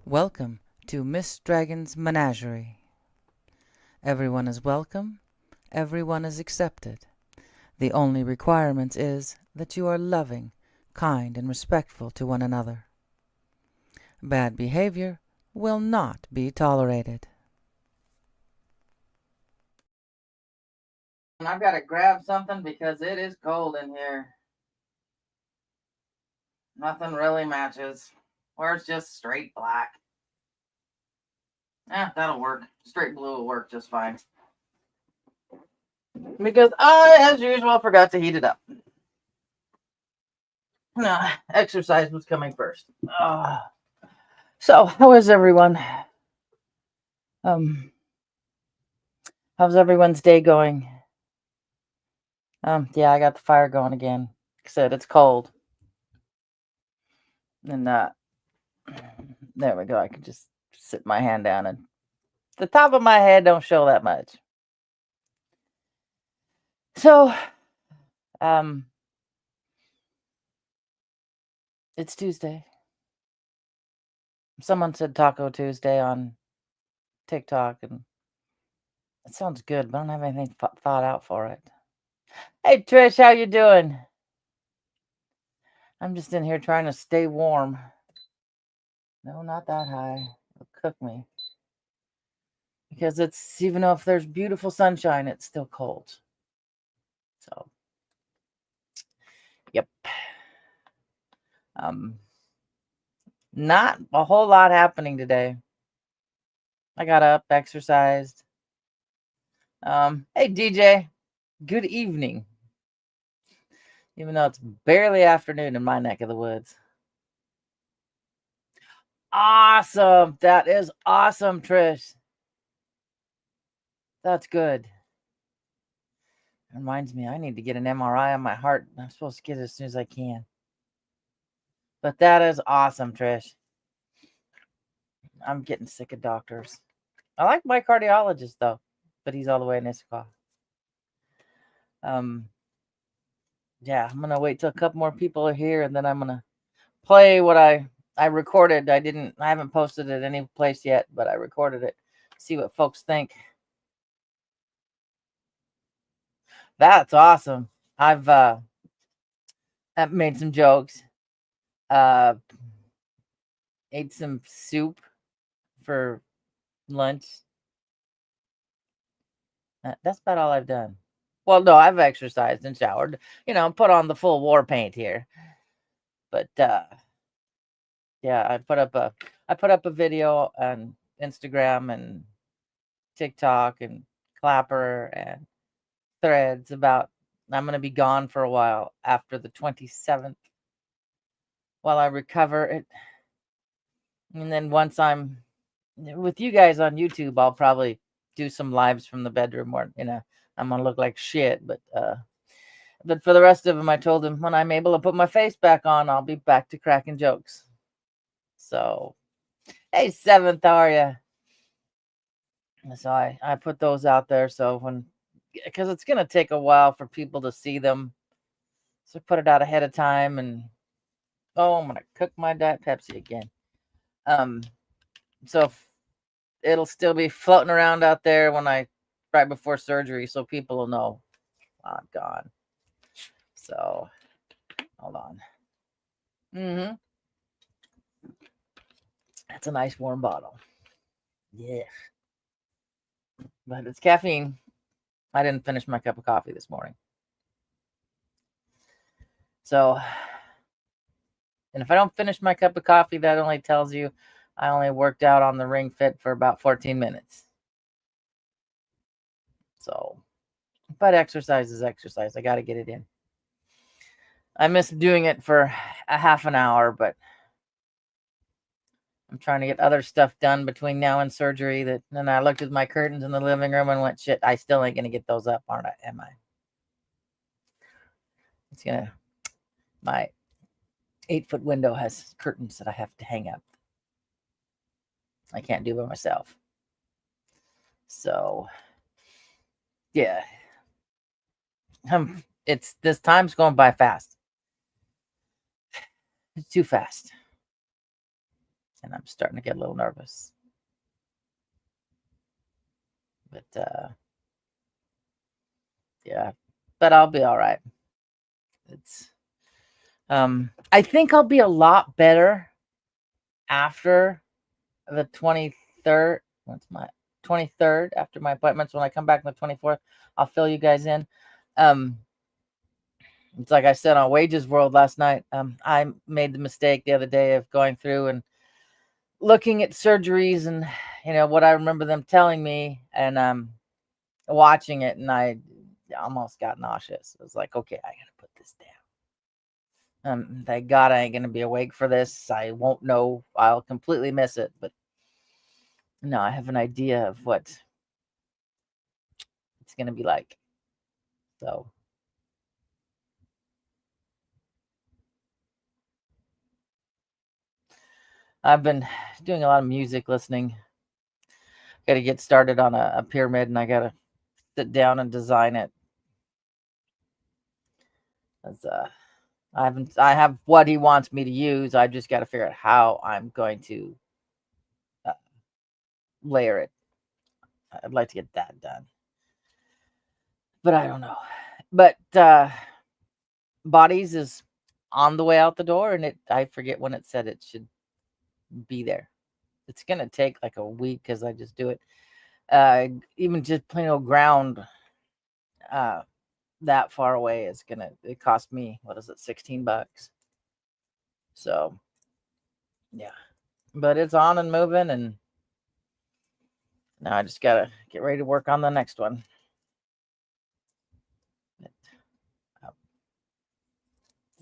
Welcome to Miss Dragon's Menagerie. Everyone is welcome, everyone is accepted. The only requirement is that you are loving, kind, and respectful to one another. Bad behavior will not be tolerated. I've got to grab something because it is cold in here. Nothing really matches. Or it's just straight black. That'll work. Straight blue will work just fine. Because I, as usual, forgot to heat it up. No, exercise was coming first. So, how is everyone? How's everyone's day going? Yeah, I got the fire going again. Like I said, it's cold. And there we go. I can just sit my hand down and the top of my head don't show that much. So, it's Tuesday. Someone said Taco Tuesday on TikTok, and it sounds good, but I don't have anything thought out for it. Hey, Trish, how you doing? I'm just in here trying to stay warm. No, not that high. It'll cook me. Because it's, even though if there's beautiful sunshine, it's still cold. So, yep. Not a whole lot happening today. I got up, exercised. Hey, DJ. Good evening. Even though it's barely afternoon in my neck of the woods. Awesome. That is awesome, Trish. That's good. Reminds me, I need to get an MRI on my heart. I'm supposed to get it as soon as I can. But that is awesome, Trish. I'm getting sick of doctors. I like my cardiologist, though, but he's all the way in Issaquah. Yeah, I'm going to wait till a couple more people are here, and then I'm going to play what I recorded. I haven't posted it any place yet, but I recorded it. See what folks think. That's awesome. I've made some jokes. Ate some soup for lunch. That's about all I've done. Well, no, I've exercised and showered. Put on the full war paint here. But yeah, I put up a video on Instagram and TikTok and Clapper and Threads about I'm going to be gone for a while after the 27th while I recover it. And then once I'm with you guys on YouTube, I'll probably do some lives from the bedroom where, I'm going to look like shit. But for the rest of them, I told them when I'm able to put my face back on, I'll be back to cracking jokes. So, hey, 7th, how are you? So I put those out there. So because it's going to take a while for people to see them. So I put it out ahead of time and, I'm going to cook my Diet Pepsi again. So it'll still be floating around out there right before surgery. So people will know I'm gone. So hold on. That's a nice warm bottle. Yeah. But it's caffeine. I didn't finish my cup of coffee this morning. So, and if I don't finish my cup of coffee, that only tells you I only worked out on the Ring Fit for about 14 minutes. So, but exercise is exercise. I got to get it in. I miss doing it for a half an hour, but I'm trying to get other stuff done between now and surgery. Then I looked at my curtains in the living room and went, shit, I still ain't going to get those up, aren't I? Am I? My 8-foot window has curtains that I have to hang up. I can't do by myself. So, yeah. This time's going by fast. It's too fast. and I'm starting to get a little nervous. But yeah, but I'll be all right. It's I think I'll be a lot better after the 23rd. What's my 23rd after my appointments? When I come back on the 24th, I'll fill you guys in. It's like I said on Wages World last night. I made the mistake the other day of going through and looking at surgeries and what I remember them telling me, and watching it, and I almost got nauseous. It was like, okay, I gotta put this down. Thank God I ain't gonna be awake for this. I won't know. I'll completely miss it, but no, I have an idea of what it's gonna be like. So I've been doing a lot of music listening. Got to get started on a pyramid, and I got to sit down and design it. As I have what he wants me to use. I just got to figure out how I'm going to layer it. I'd like to get that done, but I don't know. But Bodies is on the way out the door, and I forget when it said it should be there. It's gonna take like a week because I just do it. Even just plain old ground that far away is it cost me, what is it, $16. So yeah, but it's on and moving, and now I just gotta get ready to work on the next one.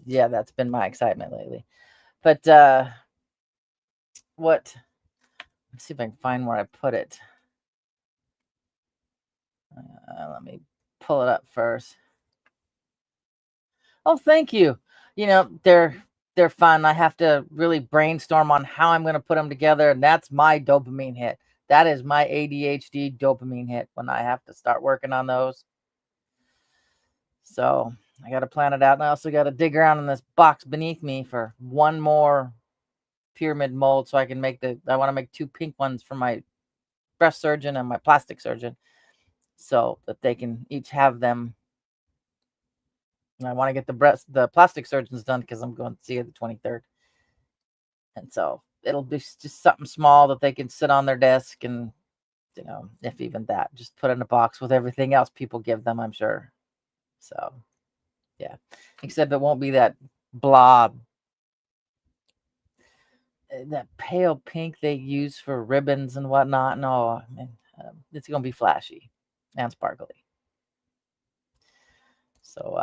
Yeah, that's been my excitement lately. But let's see if I can find where I put it. Let me pull it up first. Oh, thank you. They're fun. I have to really brainstorm on how I'm going to put them together, and that's my dopamine hit. That is my ADHD dopamine hit when I have to start working on those. So I got to plan it out, and I also got to dig around in this box beneath me for one more pyramid mold, so I can I want to make 2 pink ones for my breast surgeon and my plastic surgeon, so that they can each have them. And I want to get the plastic surgeons done because I'm going to see the 23rd. And so it'll be just something small that they can sit on their desk, and, if even that, just put in a box with everything else people give them, I'm sure. So, yeah. Except it won't be that blob, that pale pink they use for ribbons and whatnot. No, it's going to be flashy and sparkly. So,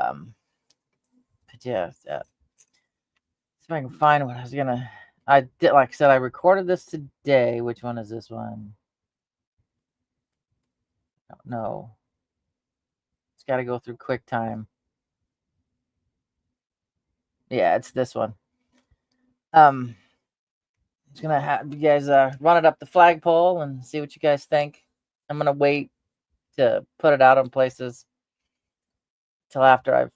but yeah, see if I can find what I was gonna. I did, like I said, I recorded this today. Which one is this one? I don't know. It's got to go through QuickTime. Yeah, it's this one. Just gonna have you guys run it up the flagpole and see what you guys think. I'm gonna wait to put it out in places till after I've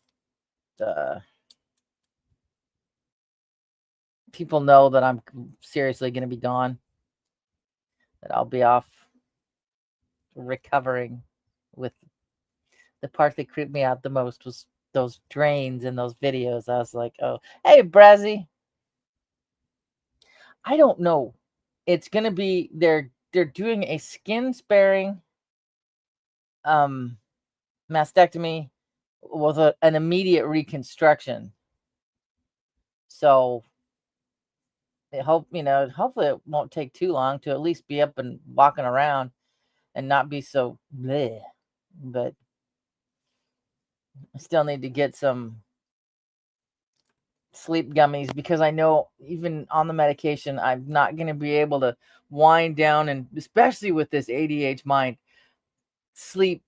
people know that I'm seriously gonna be gone. That I'll be off recovering. With the part that creeped me out the most was those drains in those videos. I was like, oh, hey, Brazzy. I don't know. It's gonna be they're doing a skin sparing mastectomy with an immediate reconstruction. So hopefully it won't take too long to at least be up and walking around and not be so bleh. But I still need to get some sleep gummies because I know even on the medication, I'm not going to be able to wind down, and especially with this ADHD mind, sleep.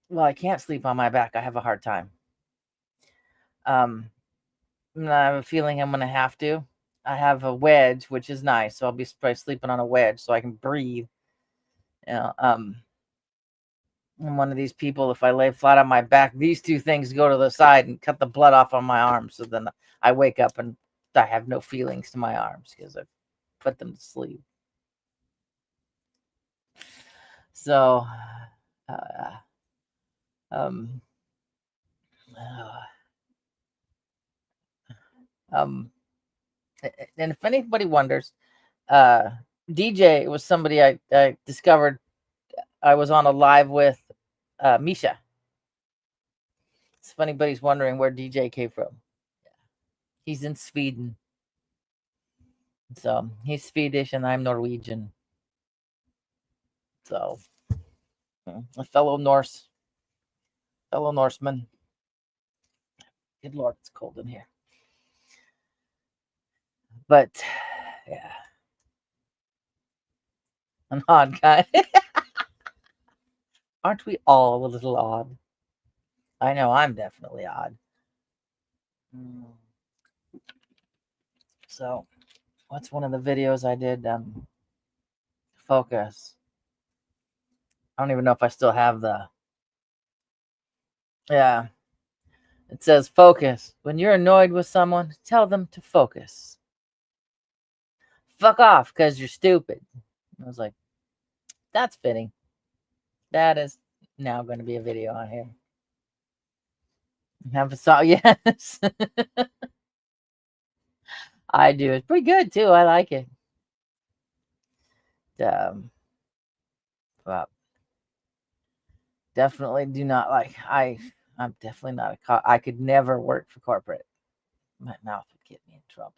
Well, I can't sleep on my back. I have a hard time. And I have a feeling I'm going to have to. I have a wedge, which is nice. So I'll be probably sleeping on a wedge so I can breathe. I'm one of these people, if I lay flat on my back, these 2 things go to the side and cut the blood off on my arms. So then I wake up and I have no feelings to my arms because I've put them to sleep. So, um, and if anybody wonders, DJ was somebody I discovered. I was on a live with Misha. If anybody's wondering where DJ came from, he's in Sweden. So he's Swedish and I'm Norwegian. So a fellow Norseman. Good Lord, it's cold in here. But yeah, an odd guy. Aren't we all a little odd? I know I'm definitely odd. So, what's one of the videos I did? Focus. I don't even know if I still have the. Yeah. It says focus. When you're annoyed with someone, tell them to focus. Fuck off because you're stupid. I was like, that's fitting. That is now going to be a video on here. Have a song, yes. I do. It's pretty good too. I like it. Well, definitely do not like. I'm definitely not I could never work for corporate. My mouth would get me in trouble.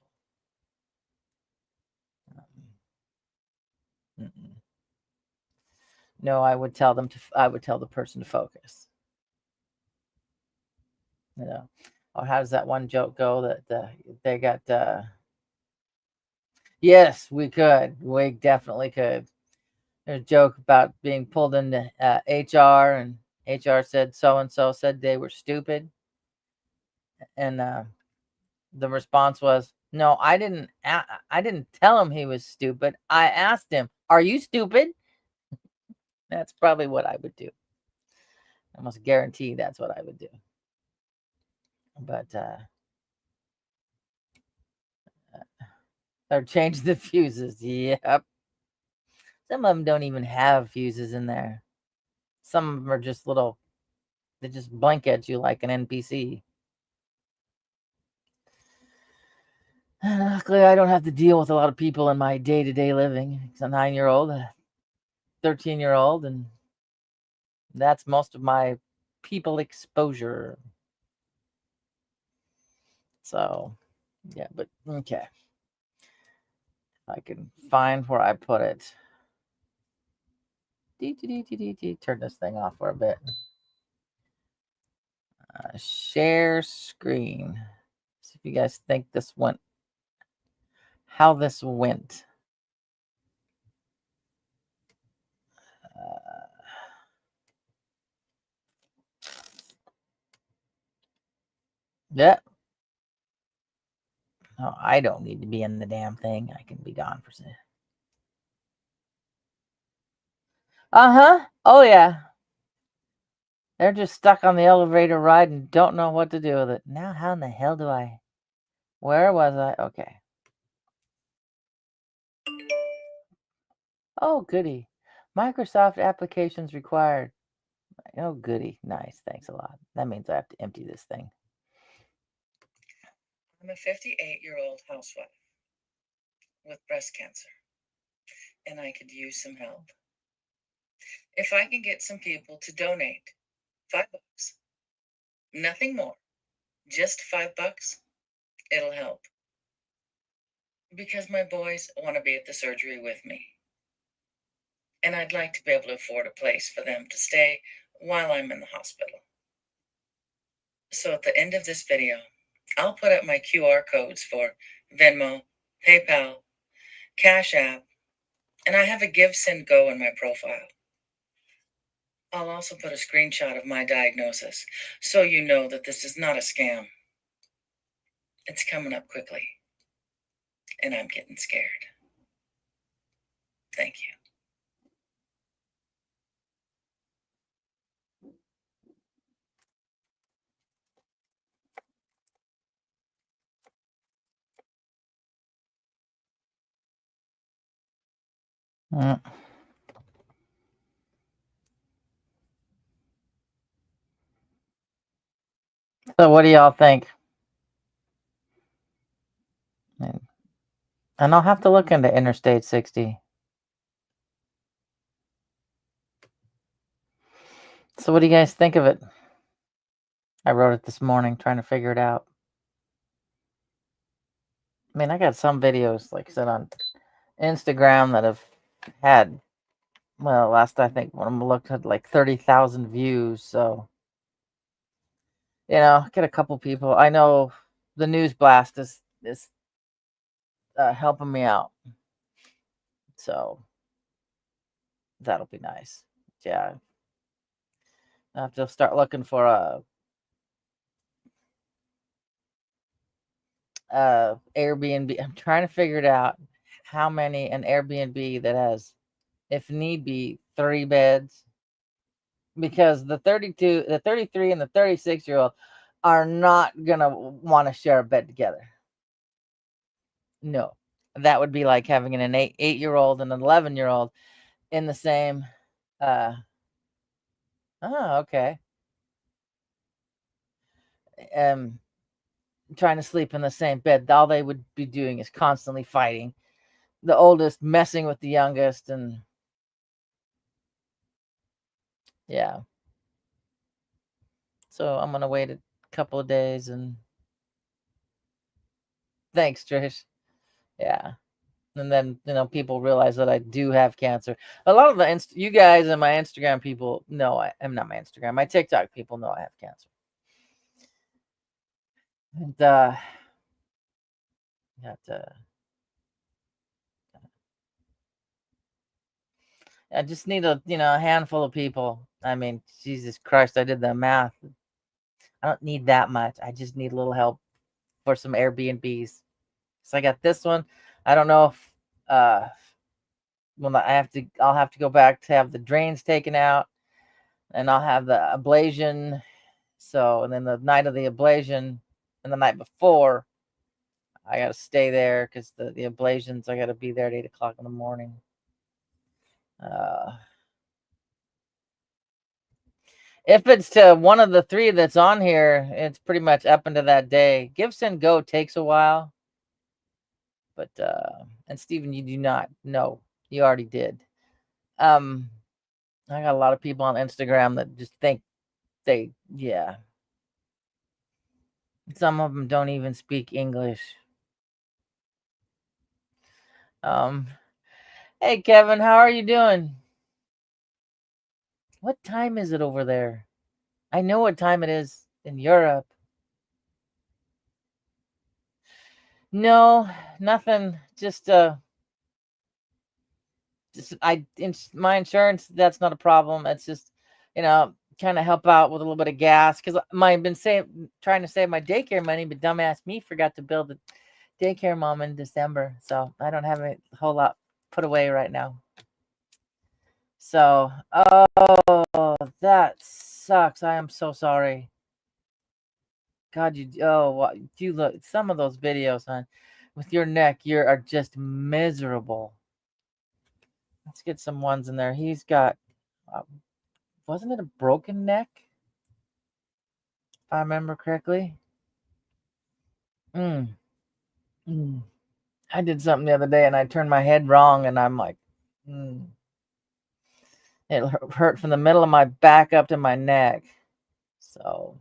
No, I would tell them to. I would tell the person to focus. You know, or how does that one joke go that they got? Yes, we could. We definitely could. There's a joke about being pulled into HR, and HR said so and so said they were stupid, and the response was, "No, I didn't. I didn't tell him he was stupid. I asked him, are you stupid?" That's probably what I would do. I almost guarantee that's what I would do. But or change the fuses. Yep. Some of them don't even have fuses in there. Some of them are just little. They just blink at you like an NPC. Luckily, I don't have to deal with a lot of people in my day-to-day living. It's a 9-year-old, a 13-year-old, and that's most of my people exposure. So, yeah, but okay. I can find where I put it. Turn this thing off for a bit. Share screen. See if you guys think this went. How this went. Yeah. Oh, I don't need to be in the damn thing. I can be gone for a second. Uh-huh. Oh, yeah. They're just stuck on the elevator ride and don't know what to do with it. Now, how in the hell do I... Where was I? Okay. Oh, goody. Microsoft applications required. Oh, goody. Nice. Thanks a lot. That means I have to empty this thing. I'm a 58-year-old housewife with breast cancer, and I could use some help. If I can get some people to donate $5, nothing more, just $5, it'll help. Because my boys want to be at the surgery with me. And I'd like to be able to afford a place for them to stay while I'm in the hospital. So at the end of this video, I'll put up my QR codes for Venmo, PayPal, Cash App, and I have a Give, Send, Go in my profile. I'll also put a screenshot of my diagnosis so you know that this is not a scam. It's coming up quickly, and I'm getting scared. Thank you. Mm. So what do y'all think? And I'll have to look into Interstate 60. So what do you guys think of it? I wrote it this morning trying to figure it out. I mean, I got some videos, like I said, on Instagram that have had, well, last I think when I looked at like 30,000 views. So, get a couple people. I know the News Blast is helping me out. So that'll be nice. Yeah. I have to start looking for a Airbnb. I'm trying to figure it out how many an Airbnb that has, if need be, 3 beds, because the 32, the 33 and the 36-year-old are not going to want to share a bed together. No. That would be like having an 8-year-old and an 11-year-old in the same uh oh, okay. Um Trying to sleep in the same bed. All they would be doing is constantly fighting. The oldest messing with the youngest, and yeah. So I'm gonna wait a couple of days, and thanks, Trish. Yeah. And then people realize that I do have cancer. A lot of you guys and my Instagram people know I'm not my Instagram. My TikTok people know I have cancer. And I just need a handful of people. I mean, Jesus Christ, I did the math. I don't need that much. I just need a little help for some Airbnbs. So I got this one. I don't know if I'll have to go back to have the drains taken out, and I'll have the ablation. So, and then the night of the ablation and the night before, I got to stay there because the ablations, I got to be there at 8 o'clock in the morning. If it's to one of the 3 that's on here, it's pretty much up into that day. Give, Send, Go takes a while. But and Steven, you do not know. You already did. I got a lot of people on Instagram that just think yeah. Some of them don't even speak English. Hey Kevin, how are you doing? What time is it over there? I know what time it is in Europe. No, nothing. Just my insurance, that's not a problem. It's just kind of help out with a little bit of gas, because I've been trying to save my daycare money, but dumbass me forgot to bill the daycare mom in December, so I don't have a whole lot put away right now. So that sucks. I am so sorry. God, you look some of those videos, hon, with your neck, you are just miserable. Let's get some ones in there. He's got, wasn't it a broken neck? If I remember correctly. Mm. Mm. I did something the other day and I turned my head wrong, and I'm like, it hurt from the middle of my back up to my neck. So,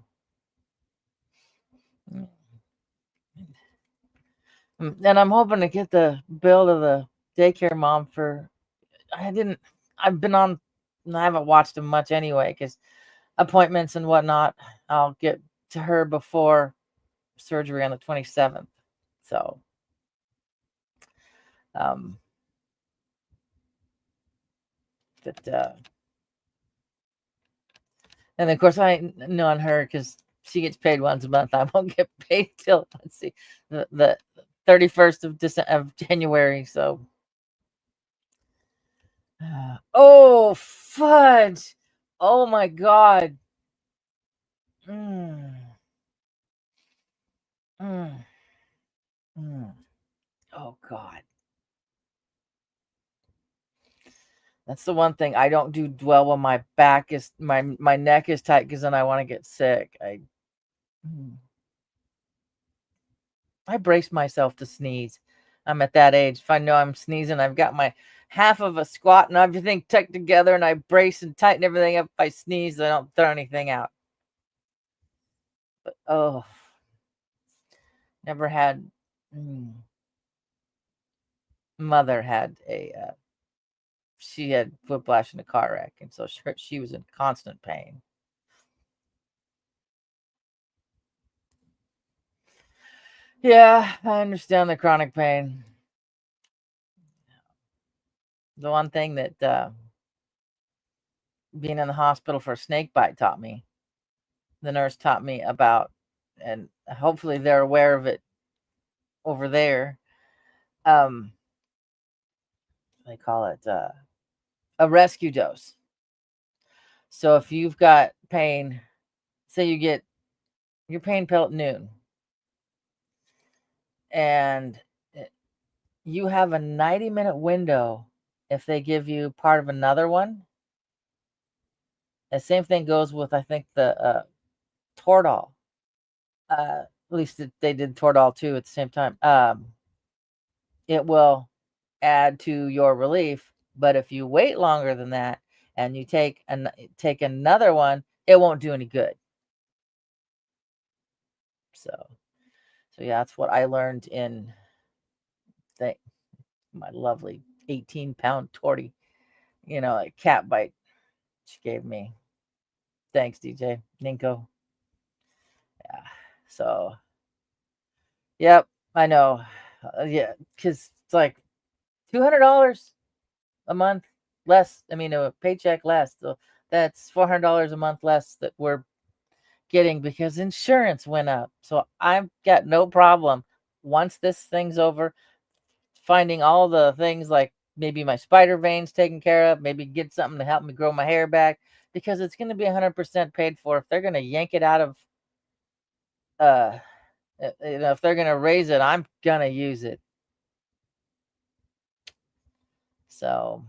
and I'm hoping to get the bill to the daycare mom for, I've been on, I haven't watched them much anyway, because appointments and whatnot. I'll get to her before surgery on the 27th. So, but and of course I know on her, because she gets paid once a month. I won't get paid till, let's see, the 31st of January. So, oh fudge! Oh my God! Mm. Mm. Mm. Oh God! That's the one thing I don't do well when my back is my neck is tight because then I want to get sick. I brace myself to sneeze. I'm at that age. If I know I'm sneezing, I've got my half of a squat and everything tucked together, and I brace and tighten everything up. If I sneeze, I don't throw anything out. But never had. Mother had she had whiplash in a car wreck, and so she was in constant pain. Yeah, I understand the chronic pain. The one thing that being in the hospital for a snake bite taught me, the nurse taught me about, and hopefully they're aware of it over there. They call it a rescue dose. So if you've got pain, say you get your pain pill at noon, and you have a 90-minute window if they give you part of another one. The same thing goes with, I think, the Toradol. At least they did Toradol too at the same time. It will add to your relief, but if you wait longer than that and you take another one, it won't do any good. So yeah, that's what I learned in my lovely 18-pound tortie, a cat bite she gave me. Thanks, DJ Ninko. Yeah. So, yep, I know. Yeah, because it's like $200 a month less. I mean, a paycheck less. So that's $400 a month less that we're getting because insurance went up. So I've got no problem once this thing's over finding all the things like maybe my spider veins taken care of, maybe get something to help me grow my hair back because it's going to be 100% paid for. If they're going to yank it out of, if they're going to raise it, I'm going to use it. So,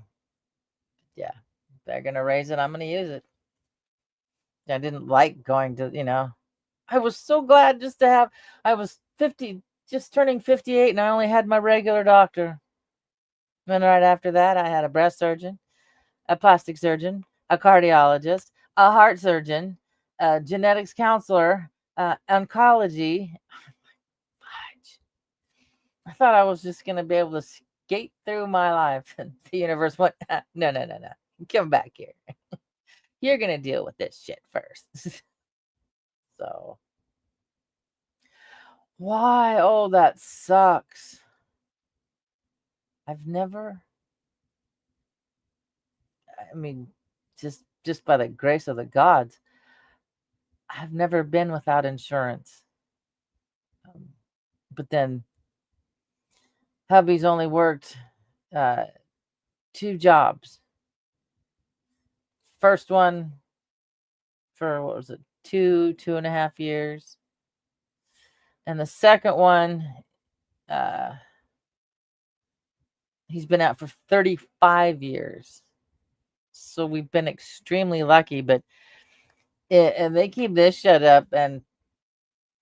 yeah, if they're going to raise it, I'm going to use it. I didn't like going to, I was so glad just to have, I was 50, just turning 58, and I only had my regular doctor. And right after that, I had a breast surgeon, a plastic surgeon, a cardiologist, a heart surgeon, a genetics counselor, oncology. I thought I was just going to be able to skate through my life. And the universe went, no. Come back here. You're going to deal with this shit first. So, why? Oh, that sucks. I've never, I mean, just by the grace of the gods, I've never been without insurance. But then hubby's only worked 2 jobs. First one for, what was it, 2.5 years. And the second one, he's been out for 35 years. So we've been extremely lucky, but and they keep this shut up and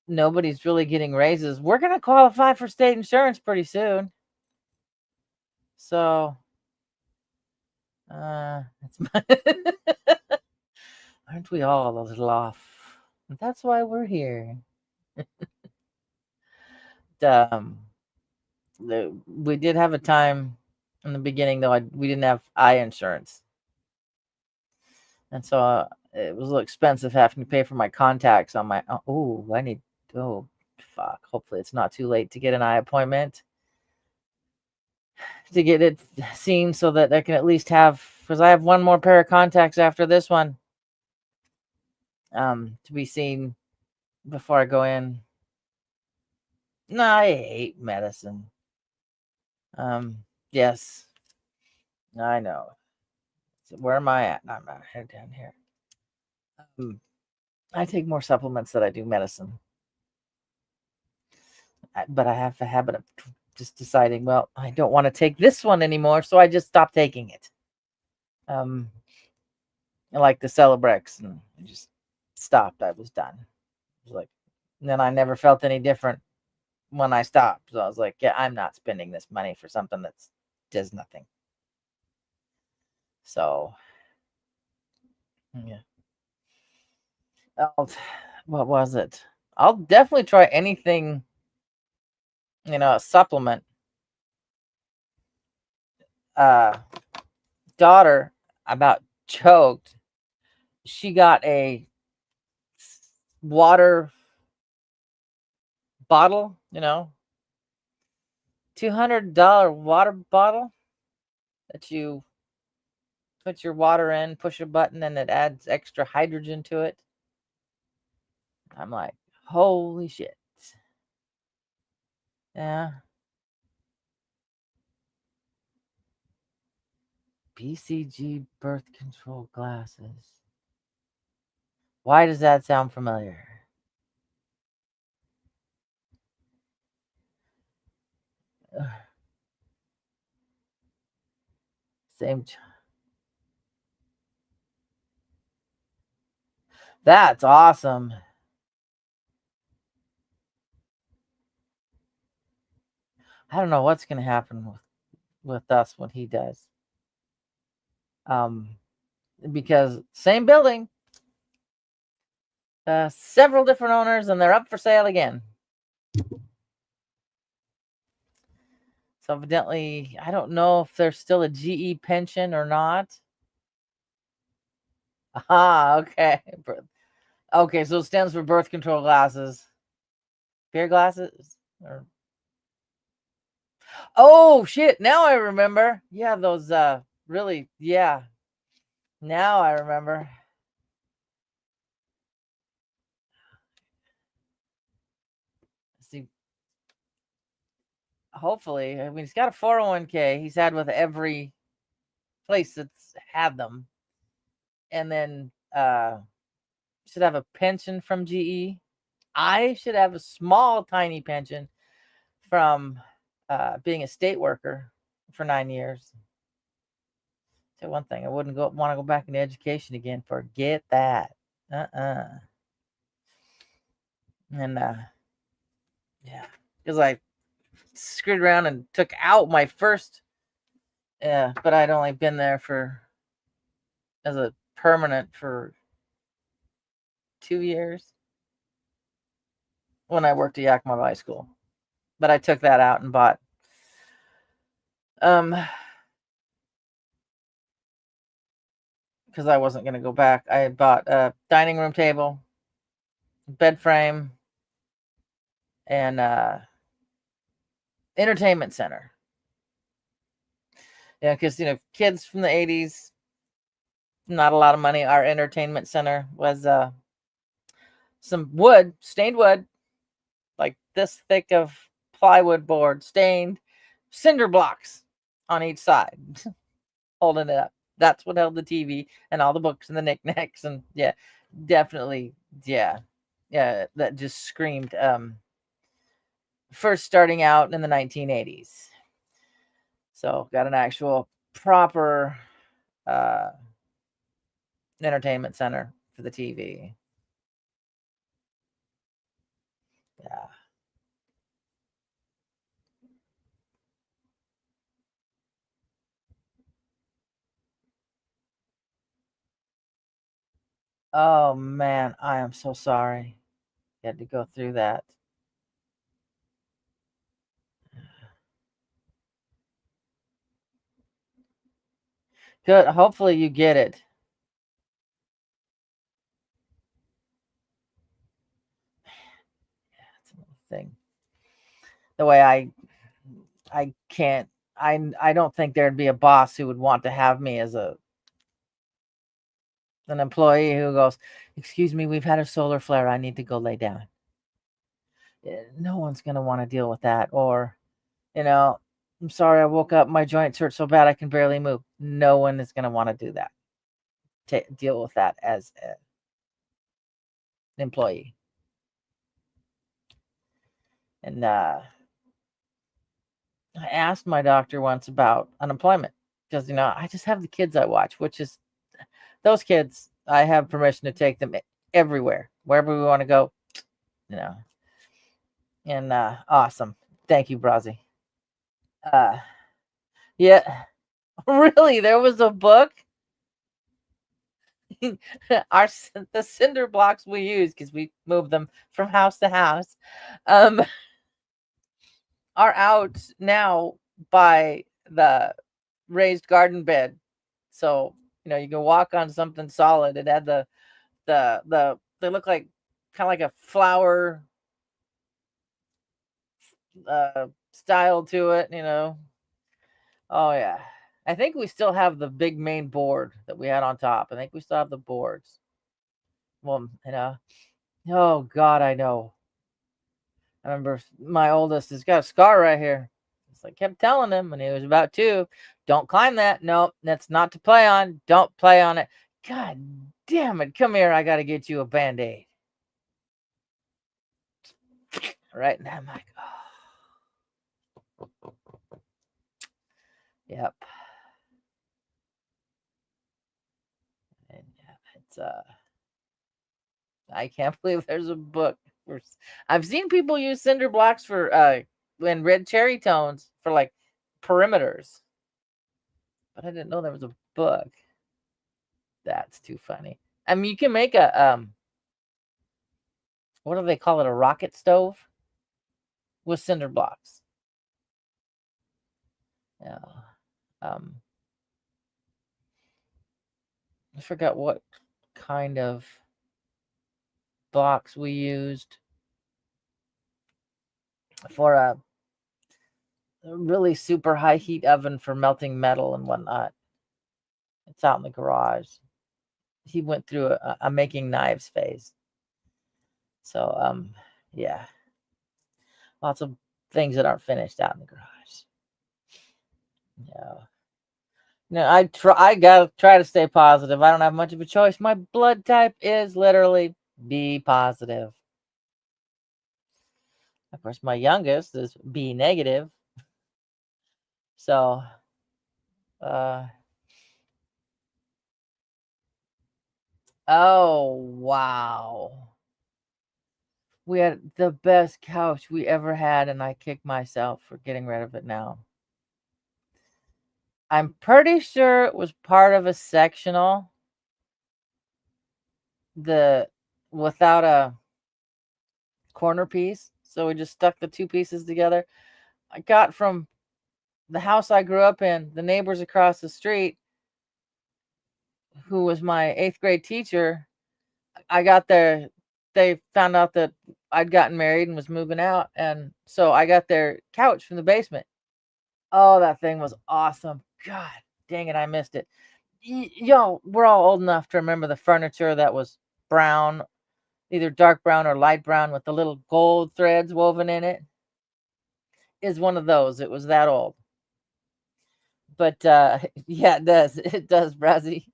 nobody's really getting raises. We're going to qualify for state insurance pretty soon. So, aren't we all a little off? That's why we're here. We did have a time in the beginning, though, we didn't have eye insurance. And so it was a little expensive having to pay for my contacts on my, fuck. Hopefully it's not too late to get an eye appointment to get it seen so that I can at least have, because I have one more pair of contacts after this one to be seen before I go in. No, I hate medicine. Yes, I know. So where am I at? I'm out down here. I take more supplements than I do medicine. But I have a habit of just deciding, well, I don't want to take this one anymore, so I just stop taking it. like the Celebrex, and I just stopped. I was done. It was like, and then I never felt any different when I stopped. So I was like, yeah, I'm not spending this money for something that does nothing. So, yeah. What was it? I'll definitely try anything, a supplement. Daughter about choked. She got a water bottle, $200 water bottle that you put your water in, push a button, and it adds extra hydrogen to it. I'm like, holy shit. Yeah. BCG birth control glasses. Why does that sound familiar? Same. That's awesome. I don't know what's gonna happen with us when he does. Because same building, several different owners, and they're up for sale again. So evidently, I don't know if there's still a GE pension or not. Ah, okay. Okay, so it stands for birth control glasses. Beer glasses? Oh, shit. Now I remember. Yeah, those, really, yeah. Now I remember. See, hopefully, I mean, he's got a 401k. He's had with every place that's had them. And then, should have a pension from GE. I should have a small, tiny pension from being a state worker for 9 years. So one thing, I wouldn't want to go back into education again. Forget that. And yeah, because I screwed around and took out my first. Yeah, but I'd only been there as a permanent for 2 years when I worked at Yakima High School. But I took that out and bought because I wasn't going to go back. I bought a dining room table, bed frame, and entertainment center. Yeah, because kids from the 80s, not a lot of money. Our entertainment center was some wood, stained wood, like this thick of plywood board, stained, cinder blocks on each side, holding it up. That's what held the TV and all the books and the knickknacks. And yeah, definitely, yeah, that just screamed first starting out in the 1980s. So got an actual proper entertainment center for the TV. Yeah. Oh man, I am so sorry. You had to go through that. Good. Hopefully you get it. That's another thing. The way I can't I don't think there'd be a boss who would want to have me as an employee who goes, "Excuse me, we've had a solar flare. I need to go lay down." No one's gonna want to deal with that. Or, I'm sorry, I woke up, my joints hurt so bad I can barely move. No one is gonna want to do that. Deal with that as an employee. And I asked my doctor once about unemployment. because I just have the kids I watch, which is those kids. I have permission to take them everywhere, wherever we want to go. And awesome. Thank you, Brazzy. Yeah, really, there was a book. The cinder blocks we use, because we move them from house to house, are out now by the raised garden bed. So you can walk on something solid. It had they look like kind of like a flower style to it. Oh yeah. I think we still have the big main board that we had on top. I think we still have the boards. Well, oh God, I know. I remember my oldest has got a scar right here. It's like, kept telling him when he was about 2, don't climb that. No, that's not to play on. Don't play on it. God damn it. Come here. I got to get you a Band-Aid. Right. And I'm like, oh. Yep. And yeah, it's I can't believe there's a book. I've seen people use cinder blocks for and red cherry tones for like perimeters, but I didn't know there was a book. That's too funny. I mean, you can make a what do they call it? A rocket stove with cinder blocks. Yeah. I forgot what kind of blocks we used for a really super high heat oven for melting metal and whatnot. It's out in the garage. He went through a making knives phase. So, yeah. Lots of things that aren't finished out in the garage. Yeah. I gotta try to stay positive. I don't have much of a choice. My blood type is literally B positive. Of course, my youngest is B negative. So, oh wow. We had the best couch we ever had, and I kicked myself for getting rid of it now. I'm pretty sure it was part of a sectional. Without a corner piece. So we just stuck the 2 pieces together. I got from the house I grew up in, the neighbors across the street, who was my 8th grade teacher. I got there. They found out that I'd gotten married and was moving out. And so I got their couch from the basement. Oh, that thing was awesome. God dang it. I missed it. Y'all, we're all old enough to remember the furniture that was brown, either dark brown or light brown with the little gold threads woven in it. Is one of those. It was that old. But yeah, it does. It does, Brazzy.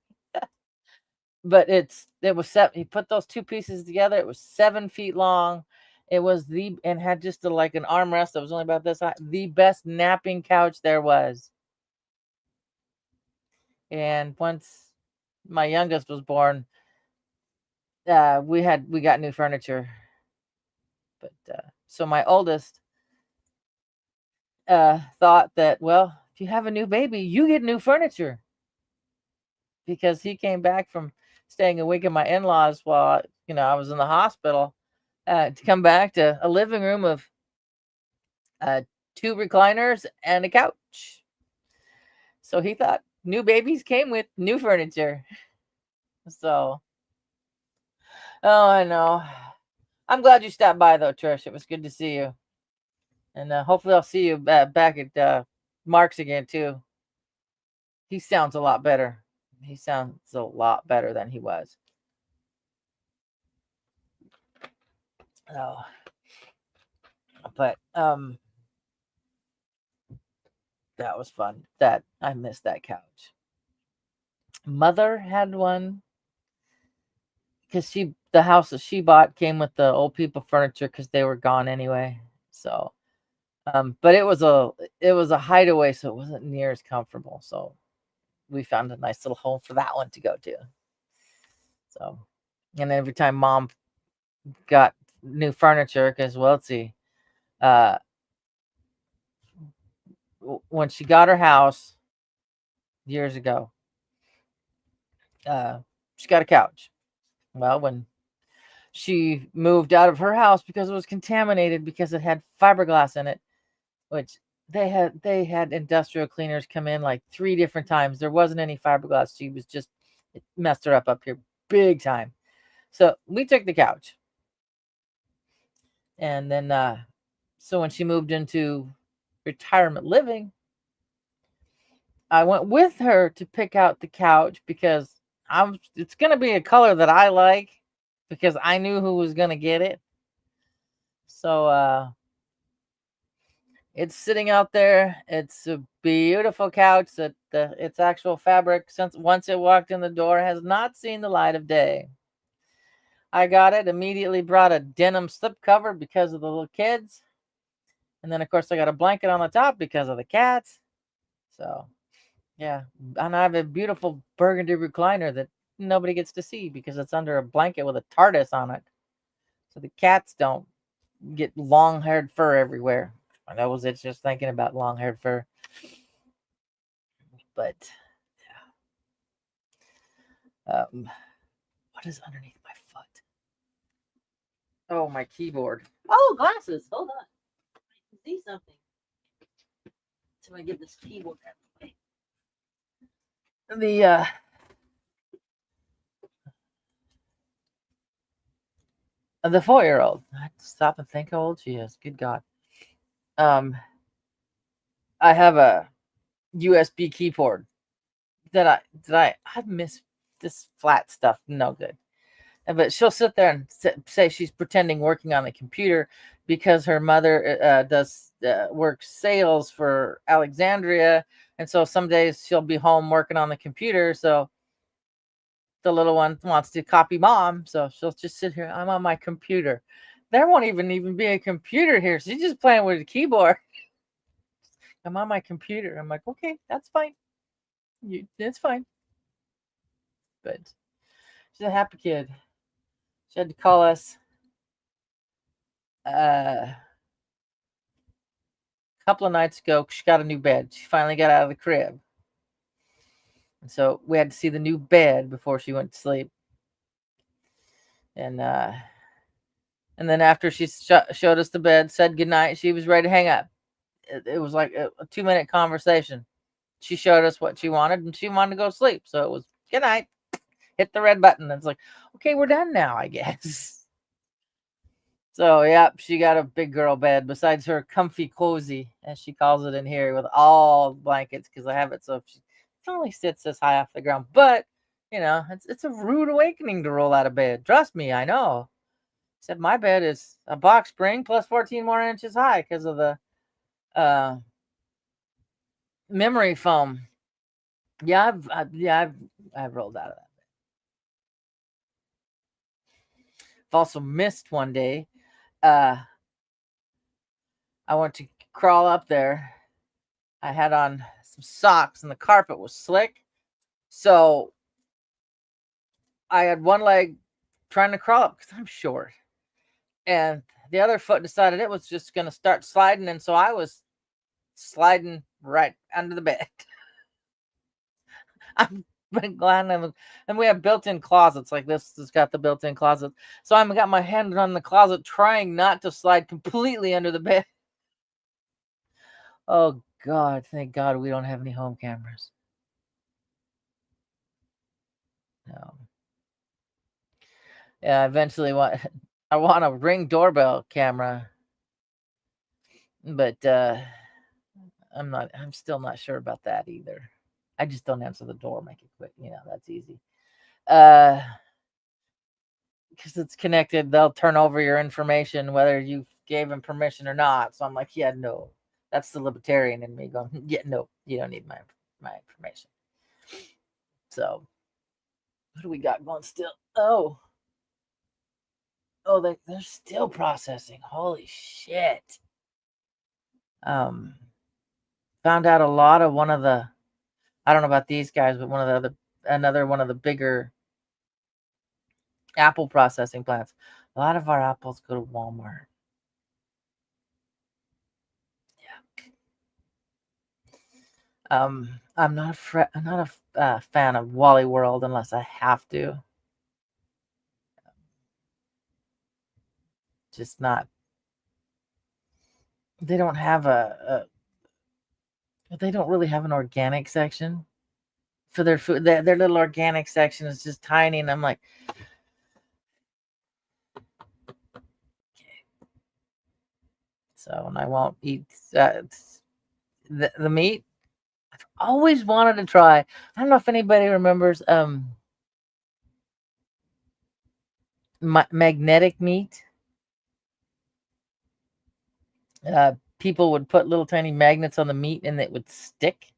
But it was set. He put those 2 pieces together. It was 7 feet long. It was and had just like an armrest that was only about this high. The best napping couch there was. And once my youngest was born, we got new furniture. But so my oldest thought that, well, if you have a new baby, you get new furniture, because he came back from staying a week at my in-laws while I was in the hospital, to come back to a living room of 2 recliners and a couch. So he thought new babies came with new furniture. So, oh, I know. I'm glad you stopped by though, Trish. It was good to see you, and hopefully I'll see you back at Mark's again too. He sounds a lot better. He sounds a lot better than he was. Oh, but that was fun. That I missed that couch. Mother had one because the house that she bought came with the old people furniture because they were gone anyway. So, but it was a hideaway, so it wasn't near as comfortable. So we found a nice little home for that one to go to. So, and every time mom got new furniture, because well, let's see, uh, when she got her house years ago, she got a couch. Well, when she moved out of her house because it was contaminated because it had fiberglass in it, which they had industrial cleaners come in like 3 different times. There wasn't any fiberglass. She was just, it messed her up here big time. So we took the couch. And then so when she moved into retirement living, I went with her to pick out the couch because it's going to be a color that I like because I knew who was going to get it. So it's sitting out there. It's a beautiful couch that its actual fabric, since once it walked in the door, has not seen the light of day. I got it, immediately brought a denim slip cover because of the little kids. And then, of course, I got a blanket on the top because of the cats. So, yeah. And I have a beautiful burgundy recliner that nobody gets to see because it's under a blanket with a TARDIS on it. So the cats don't get long-haired fur everywhere. That was it, just thinking about long-haired fur. But, yeah. What is underneath my foot? Oh, my keyboard. Oh, glasses. Hold on. I can see something. So I get this keyboard out of the way. The 4-year-old. I have to stop and think how old she is. Good God. I have a USB keyboard that I miss this flat stuff. No good. But she'll sit there and say she's pretending working on the computer because her mother does work sales for Alexandria, and so some days she'll be home working on the computer. So the little one wants to copy mom, so she'll just sit here. I'm on my computer. There won't even be a computer here. She's just playing with a keyboard. I'm on my computer. I'm like, okay, that's fine. It's fine. But she's a happy kid. She had to call us a couple of nights ago. She got a new bed. She finally got out of the crib. And so we had to see the new bed before she went to sleep. And then after she showed us the bed, said goodnight, she was ready to hang up. It was like a 2-minute conversation. She showed us what she wanted, and she wanted to go to sleep. So it was good night. Hit the red button. It's like, okay, we're done now, I guess. So, yeah, she got a big girl bed besides her comfy cozy, as she calls it in here, with all blankets because I have it so it only sits this high off the ground. But, it's a rude awakening to roll out of bed. Trust me, I know. Said my bed is a box spring plus 14 more inches high because of the memory foam. Yeah, I've rolled out of that. I've also missed one day. I went to crawl up there. I had on some socks and the carpet was slick. So I had one leg trying to crawl up because I'm short. And the other foot decided it was just going to start sliding. And so I was sliding right under the bed. I'm glad and we have built-in closets like this. Has got the built-in closet. So I've got my hand on the closet trying not to slide completely under the bed. Oh, God. Thank God we don't have any home cameras. No. Yeah, eventually I want a Ring doorbell camera. But I'm still not sure about that either. I just don't answer the door, make it quick. That's easy. Because it's connected, they'll turn over your information whether you gave them permission or not. So I'm like, yeah, no. That's the libertarian in me going, yeah, no, you don't need my information. So what do we got going still? Oh, they're still processing. Holy shit. Found out a lot of I don't know about these guys, but another one of the bigger apple processing plants. A lot of our apples go to Walmart. I'm not a fan of Wally World unless I have to. Just not. They don't have they don't really have an organic section for their food. Their little organic section is just tiny, and I'm like, so, and I won't eat the meat. I've always wanted to try. I don't know if anybody remembers magnetic meat. People would put little tiny magnets on the meat and it would stick.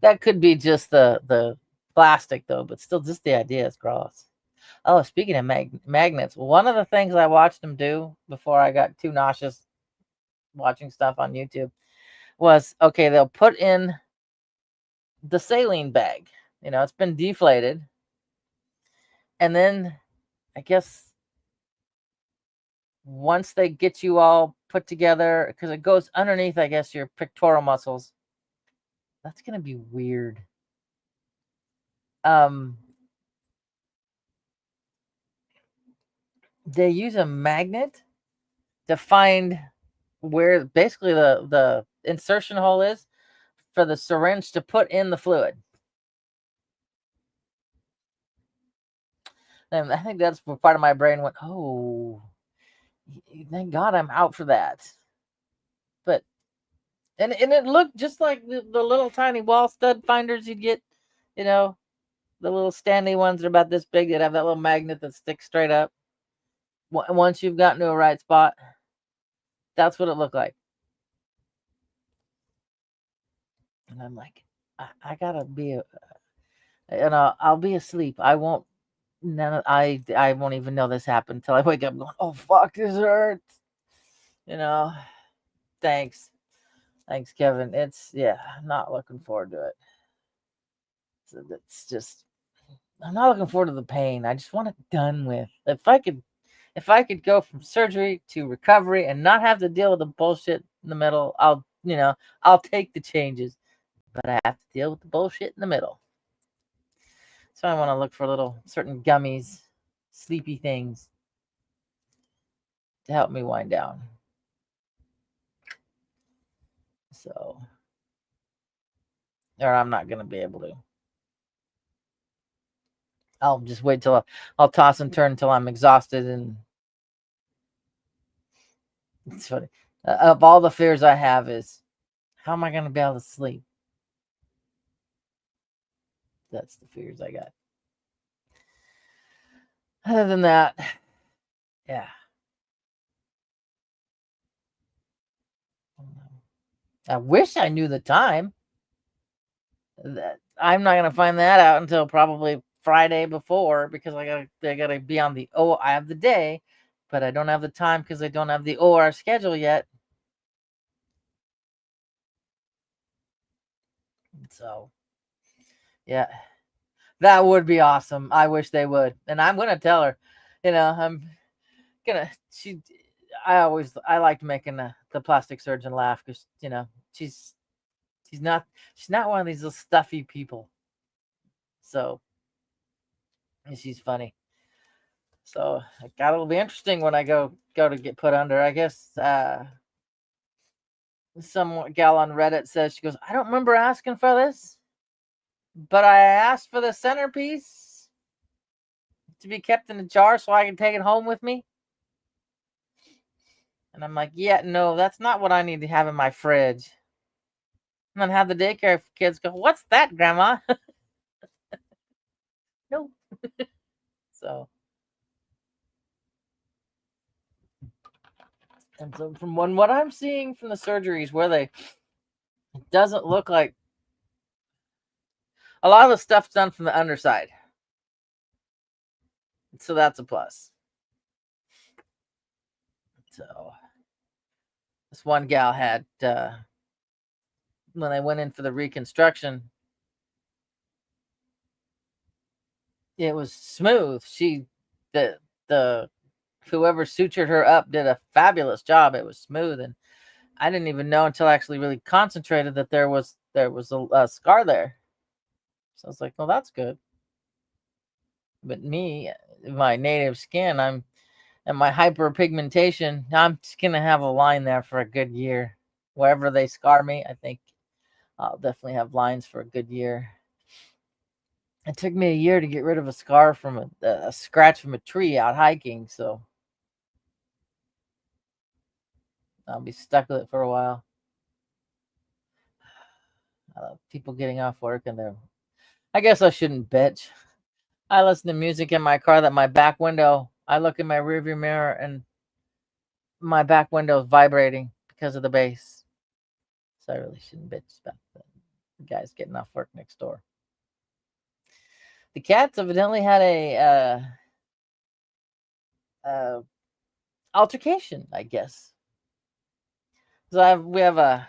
That could be just the plastic though, but still, just the idea is gross. Oh, speaking of magnets, one of the things I watched them do before I got too nauseous watching stuff on YouTube was, okay, they'll put in the saline bag. It's been deflated. And then I guess once they get you all put together, because it goes underneath, I guess, your pectoral muscles. That's going to be weird. They use a magnet to find where basically the insertion hole is for the syringe to put in the fluid. And I think that's where part of my brain went, oh, thank God I'm out for that. But and it looked just like the little tiny wall stud finders you'd get, the little Stanley ones that are about this big that have that little magnet that sticks straight up. Once you've gotten to a right spot, that's what it looked like. And I'm like, I gotta be, I'll be asleep. I won't. I won't even know this happened until I wake up going, oh fuck, this hurts. Thanks, Kevin. I'm not looking forward to it. So it's just, I'm not looking forward to the pain. I just want it done with. If I could go from surgery to recovery and not have to deal with the bullshit in the middle, I'll take the changes, but I have to deal with the bullshit in the middle. So I want to look for little certain gummies, sleepy things to help me wind down. So, or I'm not going to be able to. I'll just wait till I'll toss and turn until I'm exhausted. And it's funny. Of all the fears I have is, how am I going to be able to sleep? That's the fears I got. Other than that, yeah. I wish I knew the time. I'm not gonna find that out until probably Friday before, because I gotta be on the I have the day, but I don't have the time because I don't have the OR schedule yet. So, yeah, that would be awesome. I wish they would, and I'm gonna tell her. I'm gonna. I liked making the plastic surgeon laugh, because she's not one of these little stuffy people. So, and she's funny. So it'll be interesting when I go to get put under. I guess some gal on Reddit says, she goes, I don't remember asking for this, but I asked for the centerpiece to be kept in a jar so I can take it home with me. And I'm like, yeah, no, that's not what I need to have in my fridge. And then have the daycare kids go, what's that, Grandma? No. So, and so from what I'm seeing from the surgeries, it doesn't look like a lot of the stuff's done from the underside. So that's a plus. So this one gal had, when I went in for the reconstruction, it was smooth. The whoever sutured her up did a fabulous job. It was smooth, and I didn't even know until I actually really concentrated that there was a scar there. So I was like, well, that's good. But me, my native skin, and my hyperpigmentation, I'm just gonna have a line there for a good year. Wherever they scar me, I think I'll definitely have lines for a good year. It took me a year to get rid of a scar from a scratch from a tree out hiking, so I'll be stuck with it for a while. People getting off work and I guess I shouldn't bitch. I listen to music in my car that my back window, I look in my rearview mirror and my back window is vibrating because of the bass. So I really shouldn't bitch about the guys getting off work next door. The cats evidently had a altercation, I guess. So we have a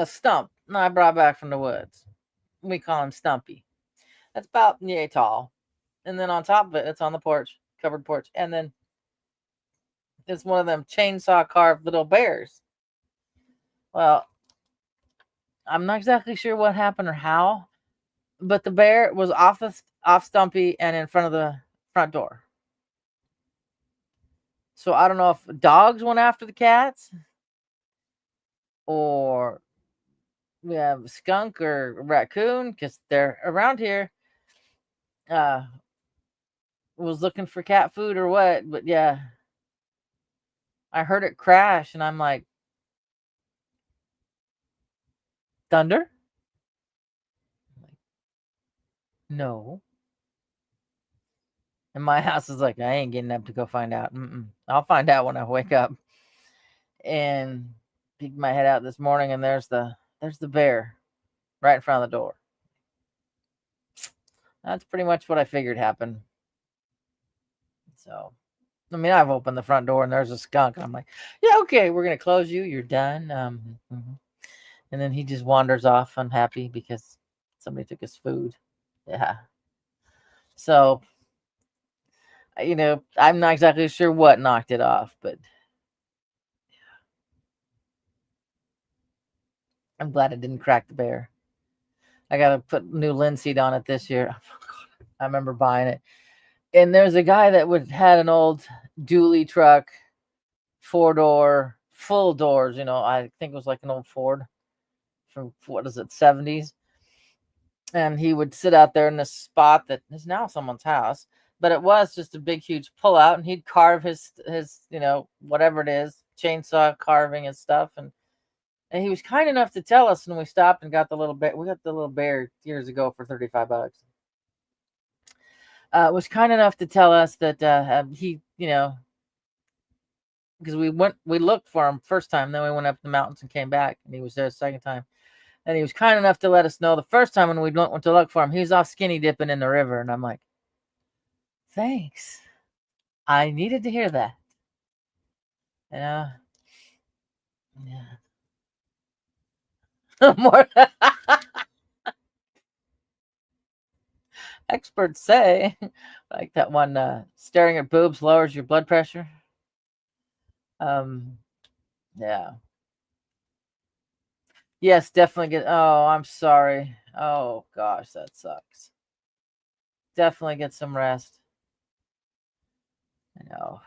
stump I brought back from the woods. We call him Stumpy. That's about yay tall. And then on top of it, it's on the porch, covered porch. And then it's one of them chainsaw carved little bears. Well, I'm not exactly sure what happened or how, but the bear was off Stumpy and in front of the front door. So I don't know if dogs went after the cats or we have a skunk or a raccoon because they're around here. Was looking for cat food or what, but yeah, I heard it crash and I'm like, thunder? No. And my house is like, I ain't getting up to go find out. I'll find out when I wake up. And peeked my head out this morning, and there's the bear right in front of the door. That's pretty much what I figured happened. So, I mean, I've opened the front door, and there's a skunk. I'm like, yeah, okay, we're gonna close you. You're done. And then he just wanders off, unhappy because somebody took his food. Yeah. So, I'm not exactly sure what knocked it off, but I'm glad it didn't crack the bear. I got to put new linseed on it this year. I remember buying it. And there's a guy that had an old dually truck, 4-door, full doors. I think it was like an old Ford from, what is it, 70s. And he would sit out there in this spot that is now someone's house. But it was just a big, huge pullout. And he'd carve his whatever it is, chainsaw carving and stuff. And he was kind enough to tell us when we stopped and got the little bear. We got the little bear years ago for $35. Was kind enough to tell us that he, because we looked for him first time, then we went up the mountains and came back, and he was there the second time. And he was kind enough to let us know the first time when we went to look for him, he was off skinny dipping in the river. And I'm like, thanks. I needed to hear that. Yeah. More experts say, like that one, staring at boobs lowers your blood pressure. Yeah. Yes, definitely get. Oh, I'm sorry. Oh gosh, that sucks. Definitely get some rest. I know.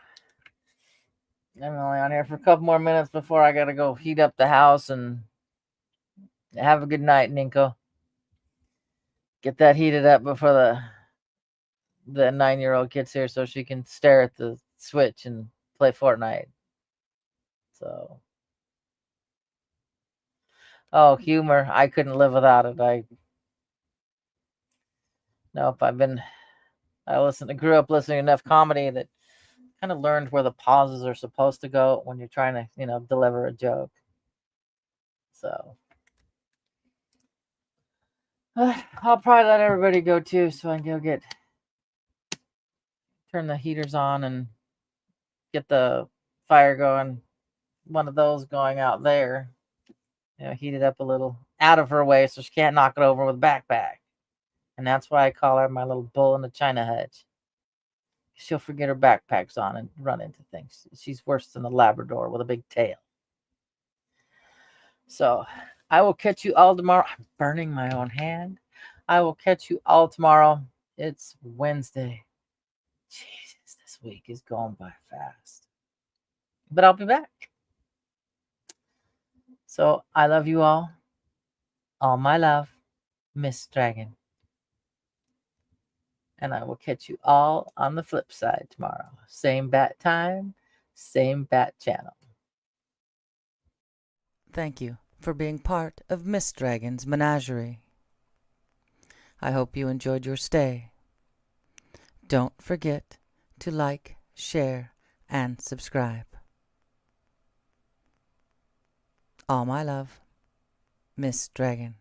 I'm only on here for a couple more minutes before I gotta go heat up the house and have a good night, Ninko. Get that heated up before the 9-year-old gets here so she can stare at the Switch and play Fortnite. So, oh, humor. I couldn't live without it. Nope. I grew up listening to enough comedy that kind of learned where the pauses are supposed to go when you're trying to, deliver a joke. So, I'll probably let everybody go too, so I can go turn the heaters on and get the fire going. One of those going out there, heat it up a little out of her way so she can't knock it over with a backpack. And that's why I call her my little bull in the china hedge. She'll forget her backpacks on and run into things. She's worse than a Labrador with a big tail. So I will catch you all tomorrow. I'm burning my own hand. I will catch you all tomorrow. It's Wednesday. Jesus, this week is going by fast. But I'll be back. So I love you all. All my love, Miss Dragon. And I will catch you all on the flip side tomorrow. Same bat time, same bat channel. Thank you for being part of Miss Dragon's menagerie. I hope you enjoyed your stay. Don't forget to like, share, and subscribe. All my love, Miss Dragon.